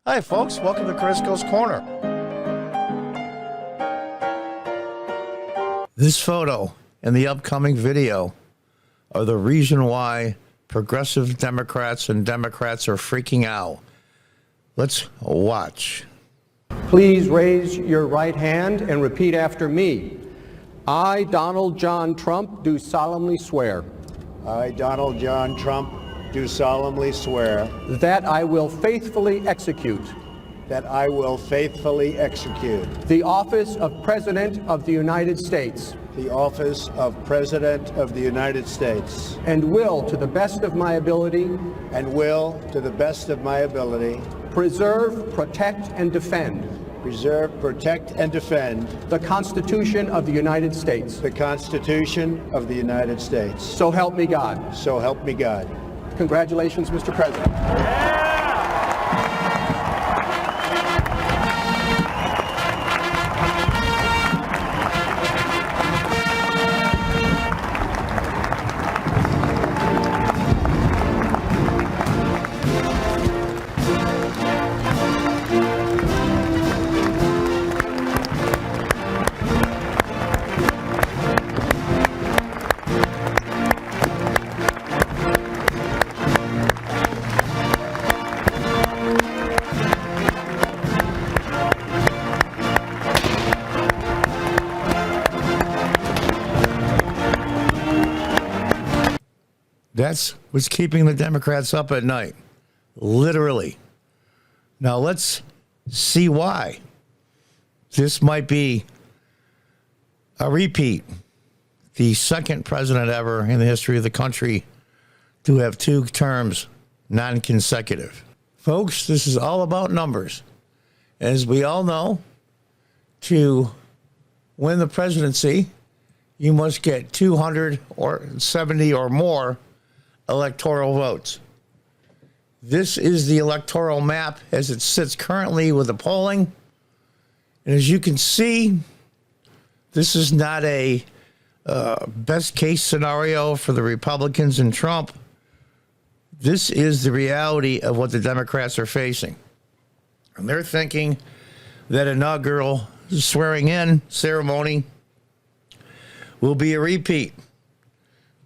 Hi, folks. Welcome to Crisco's Corner. This photo and the upcoming video are the reason why progressive Democrats and Democrats are freaking out. Let's watch. Please raise your right hand and repeat after me. I, Donald John Trump, do solemnly swear. I, Donald John Trump, do solemnly swear that I will faithfully execute that I will faithfully execute the office of President of the United States the office of President of the United States and will, to the best of my ability, preserve, protect, and defend the Constitution of the United States. The Constitution of the United States. So help me God. So help me God. Congratulations, Mr. President. That's what's keeping the Democrats up at night, literally. Now let's see why. This might be a repeat. The second president ever in the history of the country to have two terms non-consecutive. Folks, this is all about numbers. As we all know, to win the presidency, you must get 270 or more electoral votes. This is the electoral map as it sits currently with the polling. And as you can see, this is not a best case scenario for the Republicans and Trump. This is the reality of what the Democrats are facing. And they're thinking that inaugural swearing in ceremony will be a repeat.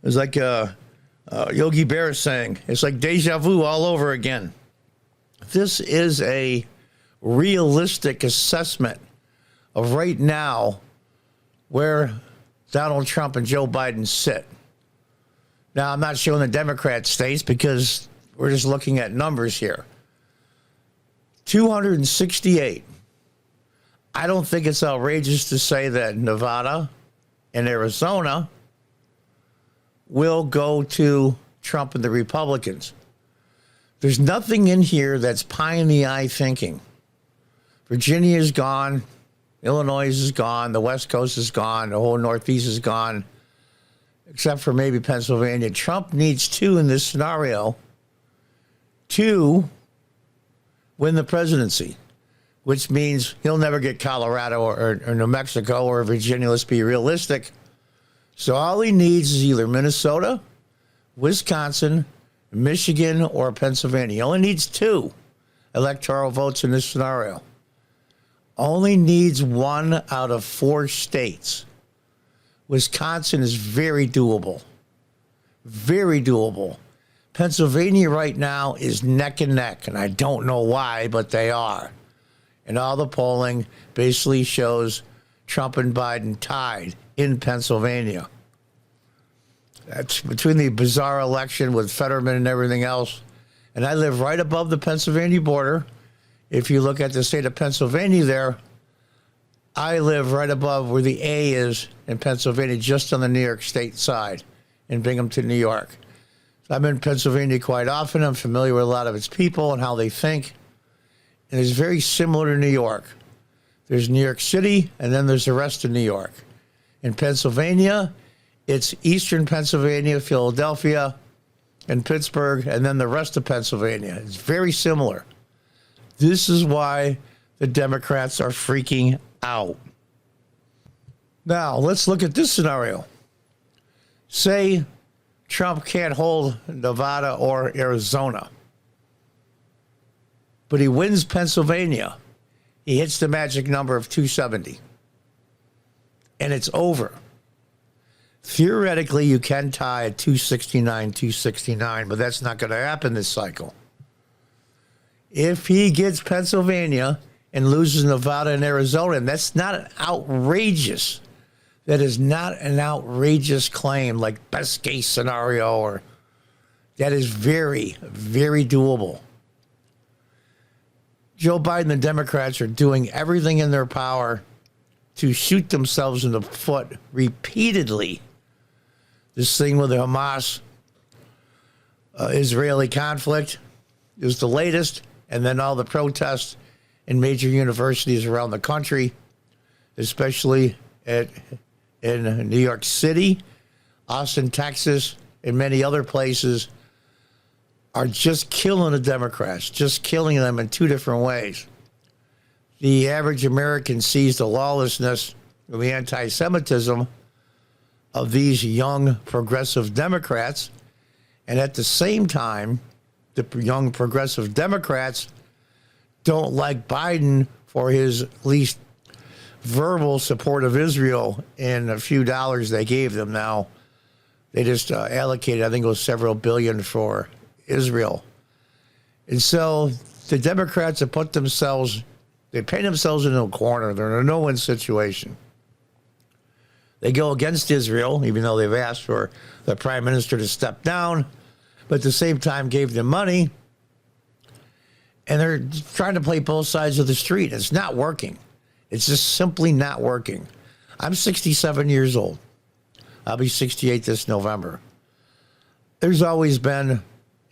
It's like Yogi Berra saying, it's like deja vu all over again. This is a realistic assessment of right now where Donald Trump and Joe Biden sit. Now, I'm not showing the Democrat states because we're just looking at numbers here. 268. I don't think it's outrageous to say that Nevada and Arizona will go to Trump and the Republicans. There's nothing in here that's pie in the eye thinking. Virginia is gone. Illinois is gone. The West Coast is gone. The whole Northeast is gone, except for maybe Pennsylvania. Trump needs two in this scenario to win the presidency, which means he'll never get Colorado or New Mexico or Virginia. Let's be realistic. So all he needs is either Minnesota, Wisconsin, Michigan, or Pennsylvania. He only needs two electoral votes in this scenario. Only needs one out of 4 states. Wisconsin is very doable. Very doable. Pennsylvania right now is neck and neck, and I don't know why, but they are. And all the polling basically shows Trump and Biden tied in Pennsylvania. That's between the bizarre election with Fetterman and everything else. And I live right above the Pennsylvania border. If you look at the state of Pennsylvania there, I live right above where the A is in Pennsylvania, just on the New York State side in Binghamton, New York. So I'm in Pennsylvania quite often. I'm familiar with a lot of its people and how they think. And it's very similar to New York. There's New York City, and then there's the rest of New York. In Pennsylvania, it's eastern Pennsylvania, Philadelphia, and Pittsburgh, and then the rest of Pennsylvania. It's very similar. This is why the Democrats are freaking out. Now, let's look at this scenario. Say Trump can't hold Nevada or Arizona. but he wins Pennsylvania. He hits the magic number of 270. And it's over. Theoretically, you can tie at 269, 269, but that's not going to happen this cycle. If he gets Pennsylvania and loses Nevada and Arizona, and that's not an outrageous, that is not an outrageous claim like best case scenario, or that is very, very doable. Joe Biden and the Democrats are doing everything in their power to shoot themselves in the foot repeatedly. This thing with the Hamas Israeli conflict is the latest, and then all the protests in major universities around the country, especially in New York City, Austin, Texas, and many other places, are just killing the Democrats, just killing them in two different ways. The average American sees the lawlessness and the anti-Semitism of these young progressive Democrats, and at the same time, the young progressive Democrats don't like Biden for his at least verbal support of Israel and a few dollars they gave them. Now, they just allocated, I think it was several billion for Israel. And so the Democrats have put themselves, they paint themselves into a corner. They're in a no-win situation. They go against Israel, even though they've asked for the prime minister to step down, but at the same time gave them money. And they're trying to play both sides of the street. It's not working. It's just simply not working. I'm 67 years old. I'll be 68 this November. There's always been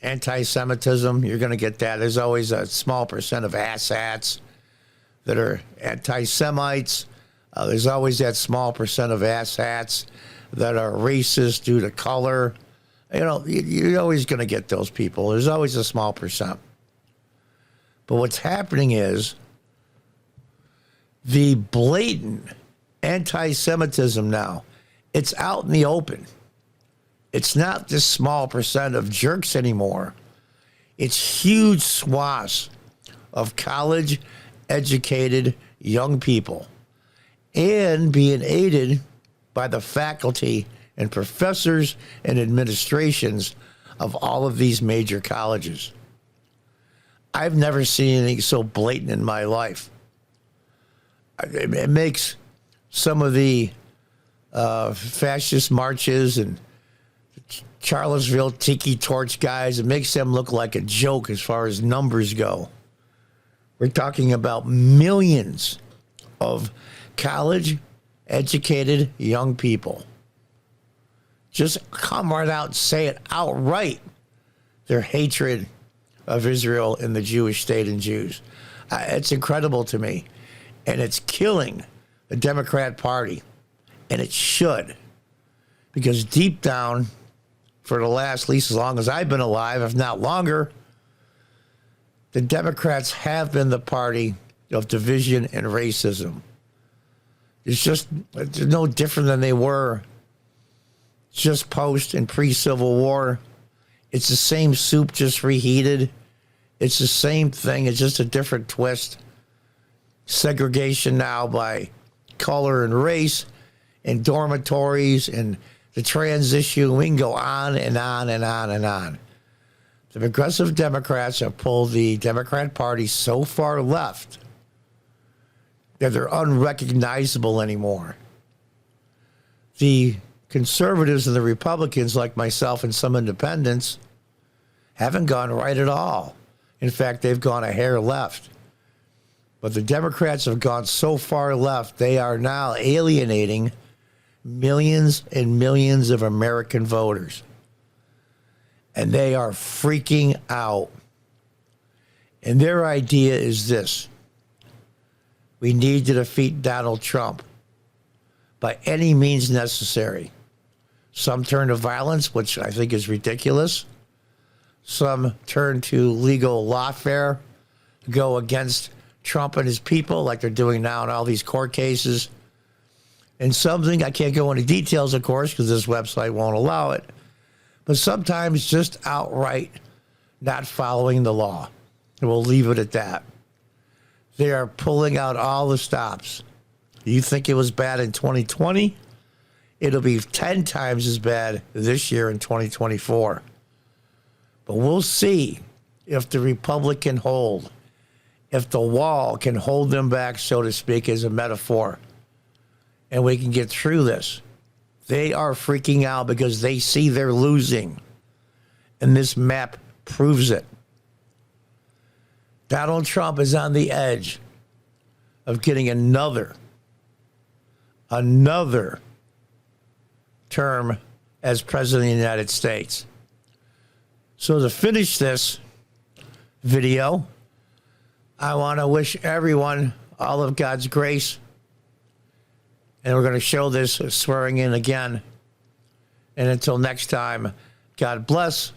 anti-Semitism. You're going to get that. There's always a small percent of asshats that are anti-Semites. There's always that small percent of asshats that are racist due to color. You know, you're always going to get those people. There's always a small percent. But what's happening is the blatant anti-Semitism now, it's out in the open. It's not this small percent of jerks anymore. It's huge swaths of college-educated young people, and being aided by the faculty and professors and administrations of all of these major colleges. I've never seen anything so blatant in my life. It makes some of the fascist marches and Charlottesville Tiki Torch guys, it makes them look like a joke as far as numbers go. We're talking about millions of college-educated young people. Just come right out and say it outright, their hatred of Israel and the Jewish state and Jews. It's incredible to me. And it's killing the Democrat Party. And it should. Because deep down, for the last, at least as long as I've been alive, if not longer, the Democrats have been the party of division and racism. It's no different than they were just post and pre-Civil War. It's the same soup, just reheated. It's the same thing. It's just a different twist. Segregation now by color and race, and dormitories, and the trans issue. We can go on and on and on and on. The progressive Democrats have pulled the Democrat Party so far left that they're unrecognizable anymore. The conservatives and the Republicans, like myself and some independents, haven't gone right at all. In fact, they've gone a hair left. But the Democrats have gone so far left, they are now alienating millions and millions of American voters. And they are freaking out. And their idea is this: we need to defeat Donald Trump by any means necessary. Some turn to violence, which I think is ridiculous. Some turn to legal lawfare, go against Trump and his people, like they're doing now in all these court cases. And something, I can't go into details, of course, because this website won't allow it, but sometimes just outright not following the law. And we'll leave it at that. They are pulling out all the stops. You think it was bad in 2020? It'll be 10 times as bad this year in 2024. But we'll see if the Republic can hold, if the wall can hold them back, so to speak, as a metaphor, and we can get through this. They are freaking out because they see they're losing, and this map proves it. Donald Trump is on the edge of getting another term as president of the United States. So to finish this video, I want to wish everyone all of God's grace. And we're going to show this swearing in again. And until next time, God bless,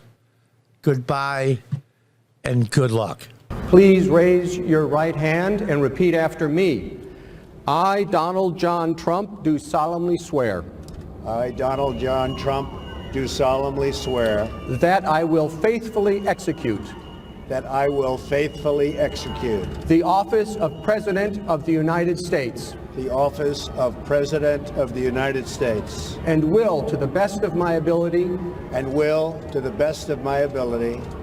goodbye, and good luck. Please raise your right hand and repeat after me. I, Donald John Trump, do solemnly swear I, Donald John Trump, do solemnly swear that I will faithfully execute that I will faithfully execute the office of President of the United States the office of President of the United States and will, to the best of my ability,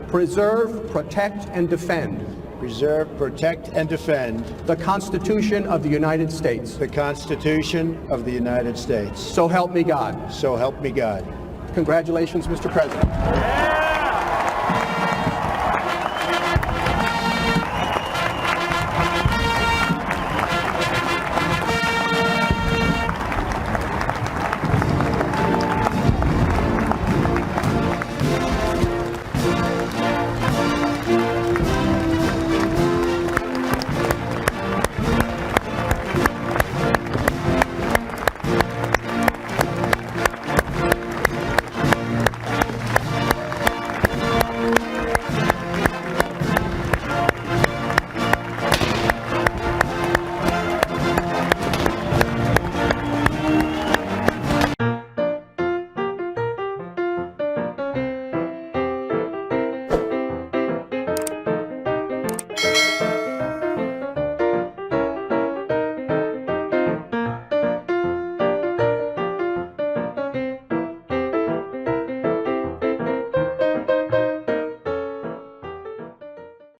preserve, protect, and defend the Constitution of the United States. the Constitution of the United States. So help me God. So help me God. Congratulations, Mr. President.